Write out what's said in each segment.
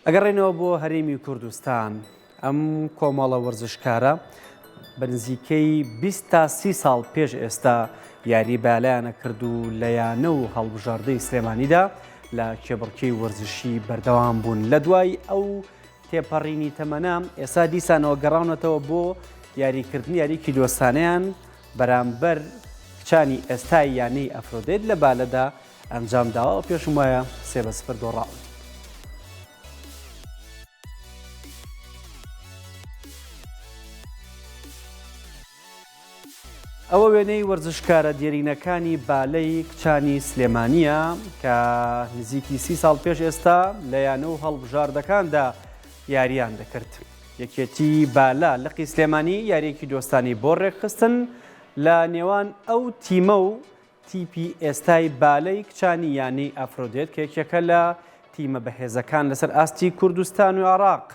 ئەگەڕێنەوە بۆ هەرێمی کوردستان ئەم کۆمەڵە وەرزشکارە بە نزیکەی 20 تا 30 ساڵ پێش ئێستا یاری بالایانە کرد و لە یانە و هەڵبژاردەی سلێمانیدا لە کێبڕکەی وەرزشی بەردەوام بوون. لە دوای ئەو تێپەڕینی تەمەنە ئێستا دیسانەوە گەڕاونەتەوە بۆ یاریکردنی یاریکی دۆستانەیان بەرامبەر کچانی ئێستای یانەی ئەفرۆدیت لە بالەدا ئەنجام داوە. پێشم وایە 3-0 دۆڕاون. ئەوە وێنەی وەرزشکارە دیێرینەکانی بالەی کچانی سلێمانیە کە نزیکی 30 ساڵ پێش ئێستا لە یانە و هەڵبژاردەکاندا یاریان دەکرد. یەکێتی بالا لقی سلێمانی یاریەکی دۆستانی بۆ ڕێکخستن لە نێوان ئەو تیمە و تیپی ئێستای بالەی کچانی یانەی ئەفرۆدیت کە یەکێکە لە تیمە بەهێزەکان لەسەر ئاستی کوردستان و عێراق.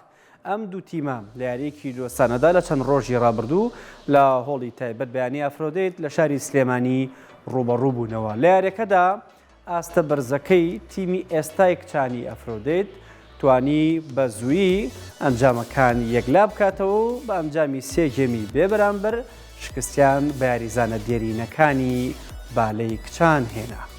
ئەم دوو تیمە لە یاریەکی دۆستانەدا لە چەند ڕۆژی ڕابردوو لە هۆڵی تایبەت بە یانەی ئەفرۆدیت لە شاری سلێمانی ڕوبەڕوو بوونەوە. لە یاریەکەدا ئاستە بەرزەکەی تیمی ئێستای کچانی ئەفرۆدیت توانی بە زوویی ئەنجامەکان یەکلا بکاتەوە و بە ئەنجامی 3 گێمی بێ بەرامبەر شکستیان بە یاریزانە دیێرینەکانی بالەی کچان هێنا.